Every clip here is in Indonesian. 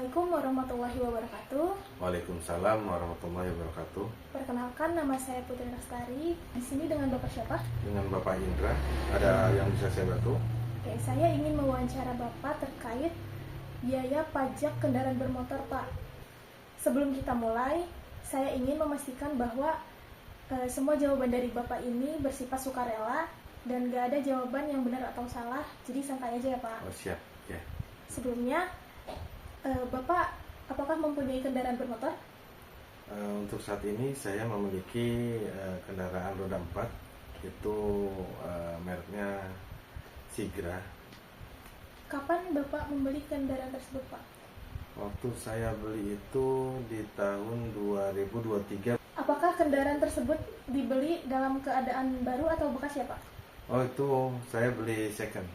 Assalamualaikum warahmatullahi wabarakatuh. Waalaikumsalam warahmatullahi wabarakatuh. Perkenalkan, nama saya Putri Lestari. Di sini dengan Bapak siapa? Dengan Bapak Indra, ada yang bisa saya bantu? Oke, saya ingin mewawancara Bapak terkait biaya pajak kendaraan bermotor, Pak. Sebelum kita mulai, saya ingin memastikan bahwa semua jawaban dari Bapak ini bersifat sukarela dan gak ada jawaban yang benar atau salah. Jadi santai aja ya, Pak. Oh, siap, ya. Sebelumnya, Bapak apakah mempunyai kendaraan bermotor? Untuk saat ini saya memiliki kendaraan roda 4, itu mereknya Sigra. Kapan Bapak membeli kendaraan tersebut, Pak? Waktu saya beli itu di tahun 2023. Apakah kendaraan tersebut dibeli dalam keadaan baru atau bekas ya, Pak? Oh, itu saya beli second.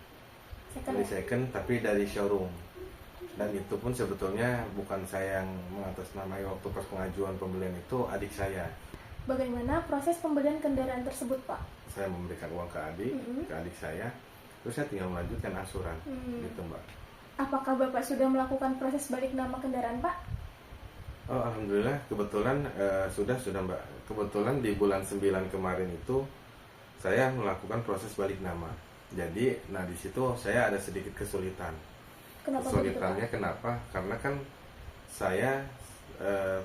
Beli second tapi dari showroom. Dan itu pun sebetulnya bukan saya yang mengatasnamai. Waktu pas pengajuan pembelian itu adik saya. Bagaimana proses pembelian kendaraan tersebut, Pak? Saya memberikan uang ke adik saya, terus saya tinggal melanjutkan angsuran, gitu Mbak. Apakah Bapak sudah melakukan proses balik nama kendaraan, Pak? Oh, alhamdulillah, kebetulan sudah Mbak. Kebetulan di bulan 9 kemarin itu saya melakukan proses balik nama. Jadi, di situ saya ada sedikit kesulitan. Kenapa Kesulitannya begitu, Pak? kenapa? Karena kan saya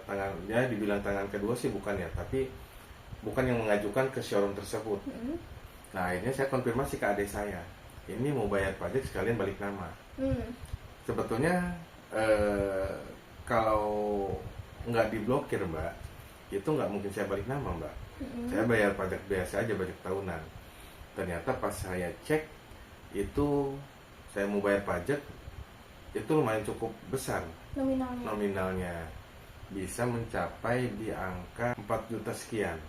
tangannya dibilang tangan kedua sih bukan ya, tapi bukan yang mengajukan ke showroom tersebut. Nah, akhirnya saya konfirmasi ke adik saya, ini mau bayar pajak sekalian balik nama. Sebetulnya kalau nggak diblokir Mbak, itu nggak mungkin saya balik nama Mbak. Saya bayar pajak biasa aja, pajak tahunan. Ternyata pas saya cek itu saya mau bayar pajak itu lumayan cukup besar nominalnya, bisa mencapai di angka 4 juta sekian.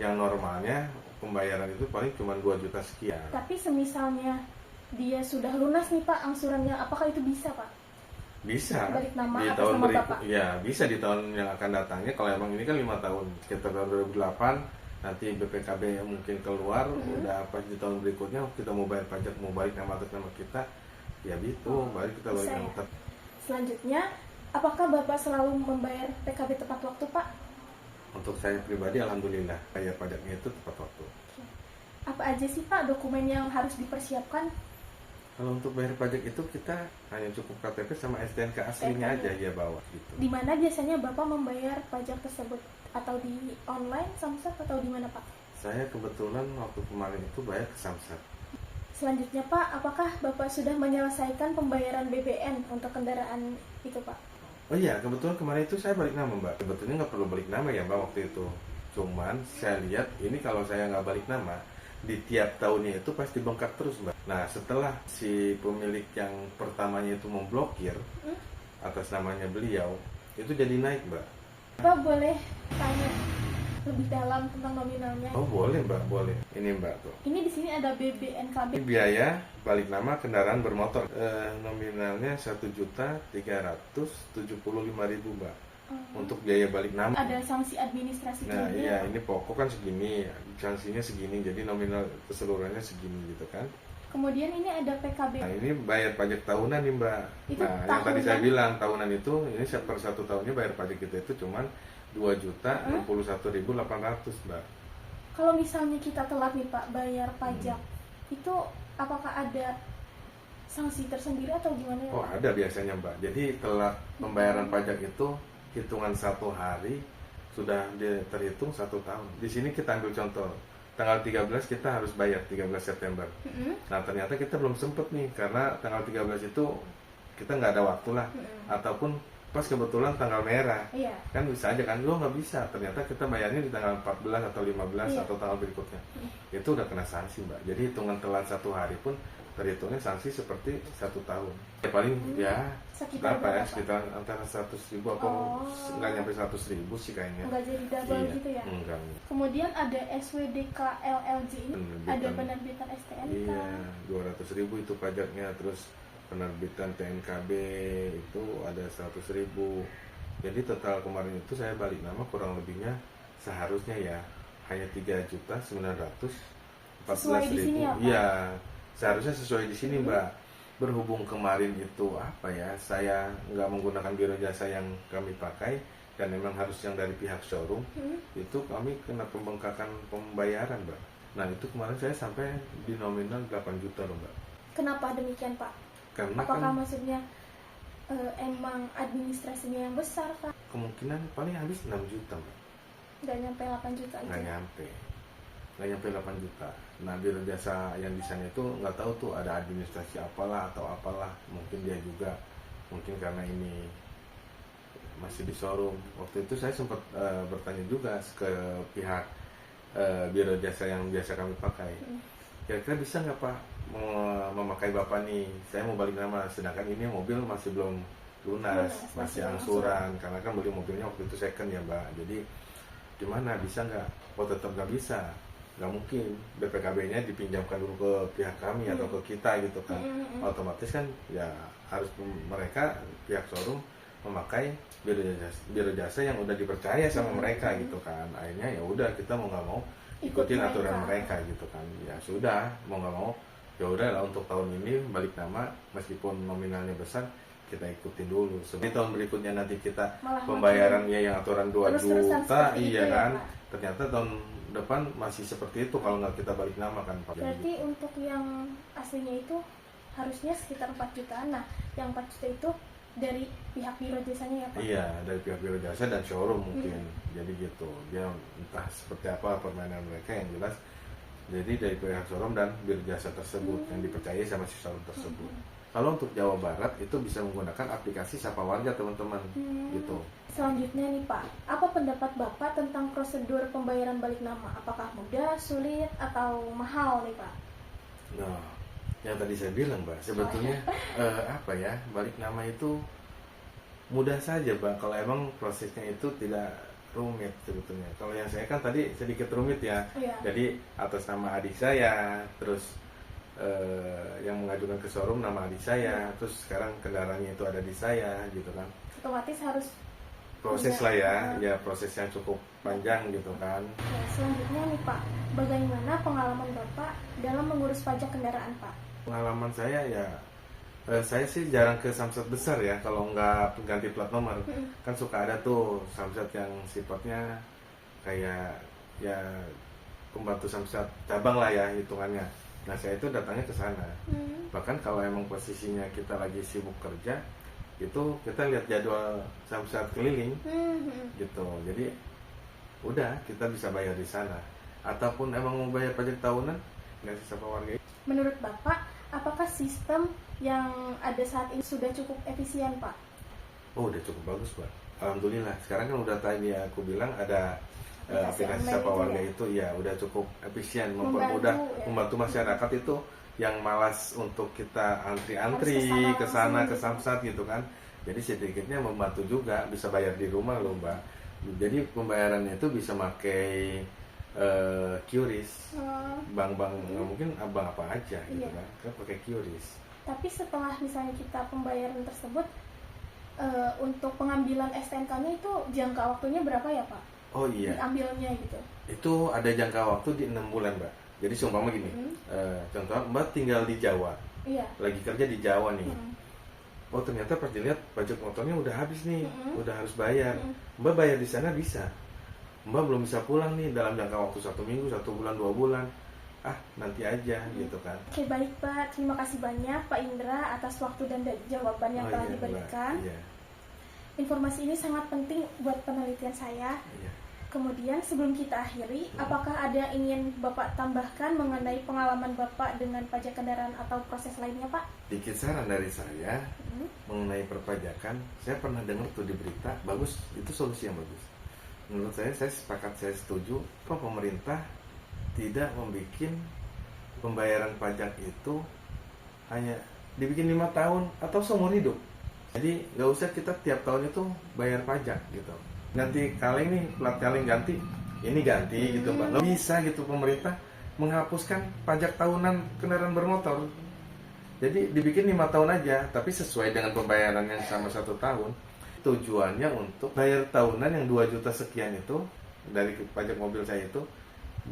Yang normalnya pembayaran itu paling cuma 2 juta sekian. Tapi semisalnya dia sudah lunas nih, Pak, angsurannya, apakah itu bisa, Pak? Bisa Balik nama di atas tahun nama berikut, Bapak? ya bisa di tahun yang akan datangnya. Kalau emang ini kan 5 tahun, sekitar tahun 2008 nanti BPKB mungkin keluar, udah apa di tahun berikutnya kita mau bayar pajak, mau balik nama atas nama kita, ya gitu, balik kita balik nama ya. Selanjutnya, apakah Bapak selalu membayar PKB tepat waktu, Pak? Untuk saya pribadi, alhamdulillah, bayar pajaknya itu tepat waktu. Apa aja sih, Pak, dokumen yang harus dipersiapkan? Kalau untuk bayar pajak itu kita hanya cukup KTP sama STNK aslinya aja ya bawa gitu. Di mana biasanya Bapak membayar pajak tersebut? Atau di online, Samsat, atau di mana, Pak? Saya kebetulan waktu kemarin itu bayar ke Samsat. Selanjutnya, Pak, apakah Bapak sudah menyelesaikan pembayaran BBM untuk kendaraan itu, Pak? Oh iya, kebetulan kemarin itu saya balik nama Mbak. Sebetulnya nggak perlu balik nama ya Mbak waktu itu. Cuman saya lihat ini kalau saya nggak balik nama, di tiap tahunnya itu pasti bengkak terus Mbak. Nah, setelah si pemilik yang pertamanya itu memblokir atas namanya beliau, itu jadi naik Mbak. Bapak boleh tanya lebih dalam tentang nominalnya? Oh boleh Mbak, boleh. Ini Mbak tuh. Ini di sini ada BBNKB. Ini biaya balik nama kendaraan bermotor. Nominalnya 1.375.000 Mbak. Untuk biaya balik nama. Ada sanksi administrasi. Nah iya, ini pokok kan segini, sanksinya segini, jadi nominal keseluruhannya segini gitu kan. Kemudian ini ada PKB. Nah ini bayar pajak tahunan nih Mbak. Itu nah yang tadi saya bilang tahunan itu, ini per 1 tahunnya bayar pajak kita itu cuman 2.061.800 Mbak. Kalau misalnya kita telat nih Pak bayar pajak, itu apakah ada sanksi tersendiri atau gimana ya? Oh ada biasanya Mbak. Jadi telat pembayaran pajak itu hitungan 1 hari sudah terhitung 1 tahun. Di sini kita ambil contoh, tanggal 13 kita harus bayar 13 September. Nah ternyata kita belum sempet nih karena tanggal 13 itu kita nggak ada waktu lah, ataupun pas kebetulan tanggal merah, kan bisa aja kan, lo nggak bisa, ternyata kita bayarnya di tanggal 14 atau 15 atau tanggal berikutnya, itu udah kena sanksi Mbak. Jadi hitungan telat 1 hari pun terhitungnya sanksi seperti 1 tahun. Ya paling berapa ya, sekitar antara 100.000 atau nggak nyampe 100.000 sih kayaknya. Nggak jadi double gitu ya? Enggak. Kemudian ada SWDK LLJ ini, ada penerbitan STNK. Iya, 200.000 itu pajaknya, terus penerbitan TNKB itu ada 100.000. Jadi total kemarin itu saya balik nama kurang lebihnya seharusnya ya hanya 3.914.000. Sesuai di sini ya, Pak? Iya, seharusnya sesuai di sini Mbak. berhubung kemarin itu apa ya, saya nggak menggunakan biro jasa yang kami pakai dan memang harus yang dari pihak showroom, itu kami kena pembengkakan pembayaran, Mbak. Nah itu kemarin saya sampai di nominal 8 juta loh, Mbak. Kenapa demikian, Pak? Karena Apakah kan maksudnya emang administrasinya yang besar, Pak? kemungkinan paling habis 6 juta, Mbak. Nggak nyampe 8 juta itu? Nggak nyampe 8 juta. Nah biro jasa yang di sana itu nggak tahu tuh ada administrasi apalah atau apalah, mungkin dia juga, mungkin karena ini masih di showroom. Waktu itu saya sempat bertanya juga ke pihak biro jasa yang biasa kami pakai, kira-kira bisa nggak Pak memakai Bapak nih, saya mau balik nama, sedangkan ini mobil masih belum lunas, masih angsuran, karena kan beli mobilnya waktu itu second ya Mbak. Jadi gimana, bisa nggak? Oh tetap nggak bisa, nggak mungkin BPKB-nya dipinjamkan dulu ke pihak kami atau ke kita gitu kan. Otomatis kan ya harus mereka pihak showroom memakai biro jasa yang udah dipercaya sama mereka gitu kan. Akhirnya ya udah, kita mau nggak mau ikutin aturan mereka gitu kan. Ya sudah, mau nggak mau ya udah lah, untuk tahun ini balik nama meskipun nominalnya besar kita ikutin dulu. Sebelum tahun berikutnya nanti kita Malah pembayarannya yang aturan 2 juta, iya kan. Ya, Ternyata tahun depan masih seperti itu kalau nggak kita balik nama kan Pak. berarti untuk yang aslinya itu harusnya sekitar 4 jutaan. Nah, yang 4 juta itu dari pihak biro jasanya ya Pak? Iya, dari pihak biro jasa dan showroom mungkin. Jadi gitu. Dia entah seperti apa permainan mereka, yang jelas jadi dari pihak showroom dan biro jasa tersebut yang dipercayai sama si showroom tersebut. Kalau untuk Jawa Barat itu bisa menggunakan aplikasi Sapa Warga teman-teman gitu. Selanjutnya nih Pak, apa pendapat Bapak tentang prosedur pembayaran balik nama? Apakah mudah, sulit, atau mahal nih Pak? Nah, yang tadi saya bilang Mbak, sebetulnya apa ya, balik nama itu mudah saja Mbak, kalau emang prosesnya itu tidak rumit sebetulnya. Kalau yang saya kan tadi sedikit rumit ya. Jadi atas nama adik saya, terus yang mengajukan ke showroom nama adik saya, terus sekarang kendaraannya itu ada di saya gitu kan. Otomatis harus proses lah ya proses yang cukup panjang gitu kan. Ya, selanjutnya nih Pak, bagaimana pengalaman Bapak dalam mengurus pajak kendaraan Pak? Pengalaman saya ya, saya sih jarang ke samsat besar ya, kalau nggak ganti plat nomor. Kan suka ada tuh samsat yang sifatnya kayak ya pembantu samsat cabang lah ya hitungannya. Nah saya itu datangnya ke sana. Bahkan kalau emang posisinya kita lagi sibuk kerja, itu kita lihat jadwal samsat keliling gitu. Jadi udah kita bisa bayar di sana. Ataupun emang mau bayar pajak tahunan, nggak sih Sapa Warga. Menurut Bapak, apakah sistem yang ada saat ini sudah cukup efisien Pak? Oh udah cukup bagus Pak. Alhamdulillah. Sekarang kan udah tadi aku bilang ada aplikasi Sapa Warga itu ya udah cukup efisien, mempermudah, membantu masyarakat itu yang malas untuk kita antri-antri ke sana ke samsat gitu kan. Jadi sedikitnya membantu juga, bisa bayar di rumah loh Mbak. Jadi pembayarannya itu bisa pakai QRIS, bank-bank mungkin abang apa aja gitu kan pakai QRIS. Tapi setelah misalnya kita pembayaran tersebut, untuk pengambilan STNK-nya itu jangka waktunya berapa ya Pak? Oh iya. Diambilnya gitu. Itu ada jangka waktu di 6 bulan Mbak. Jadi seumpama gini, contoh Mbak tinggal di Jawa, lagi kerja di Jawa nih. Oh ternyata pas dilihat pajak motornya udah habis nih, udah harus bayar. Mbak bayar di sana bisa. Mbak belum bisa pulang nih dalam jangka waktu 1 minggu, 1 bulan, 2 bulan. Ah nanti aja gitu kan. Oke baik Pak, terima kasih banyak Pak Indra atas waktu dan jawaban yang telah diberikan. Informasi ini sangat penting buat penelitian saya. Kemudian sebelum kita akhiri, apakah ada ingin Bapak tambahkan mengenai pengalaman Bapak dengan pajak kendaraan atau proses lainnya Pak? Dikit saran dari saya mengenai perpajakan, saya pernah dengar tuh di berita, bagus, itu solusi yang bagus. Menurut saya sepakat, saya setuju, kok pemerintah tidak membuat pembayaran pajak itu hanya dibikin 5 tahun atau seumur hidup. Jadi nggak usah kita tiap tahun itu bayar pajak gitu. Nanti kaleng nih plat kaleng ganti, ini ganti gitu Mbak. Nggak bisa gitu pemerintah menghapuskan pajak tahunan kendaraan bermotor. Jadi dibikin 5 tahun aja, tapi sesuai dengan pembayaran yang sama 1 tahun. Tujuannya untuk bayar tahunan yang 2 juta sekian itu dari pajak mobil saya itu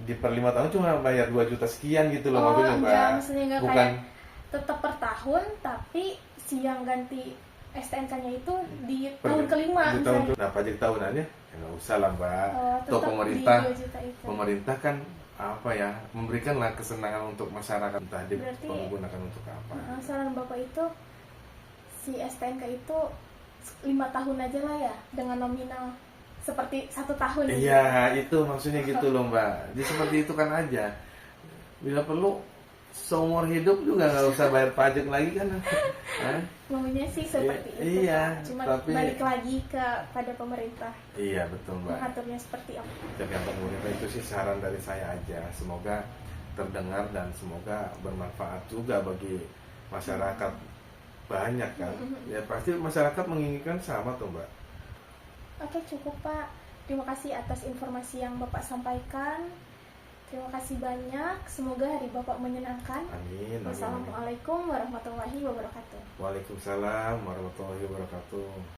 di per 5 tahun cuma bayar 2 juta sekian gitu loh mobilnya Mbak. Bukan kayak tetap per tahun, tapi si yang ganti STNK-nya itu di tahun kelima di tahun misalnya. nah pajak tahunannya ya nggak usah lah Mbak. Toh Tetap pemerintah di 2 juta itu. pemerintah kan apa ya, memberikanlah kesenangan untuk masyarakat, entah Berarti, digunakan untuk apa. Saran Bapak itu si STNK itu 5 tahun aja lah ya, dengan nominal seperti 1 tahun. Iya, itu maksudnya gitu loh Mbak. Jadi seperti itu kan aja. Bila perlu seumur hidup juga nggak usah bayar pajak lagi kan. Hah? Maunya sih seperti itu. Iya, Pak. Cuma tapi- balik lagi pada pemerintah Iya betul Mbak. mengaturnya seperti apa. Tergantung pemerintah, itu sih saran dari saya aja. Semoga terdengar dan semoga bermanfaat juga bagi masyarakat. Banyak kan. Ya pasti masyarakat menginginkan sama tuh Mbak. Oke, cukup Pak. Terima kasih atas informasi yang Bapak sampaikan. Terima kasih banyak. Semoga hari Bapak menyenangkan. Amin. Amin. Wassalamualaikum warahmatullahi wabarakatuh. Waalaikumsalam warahmatullahi wabarakatuh.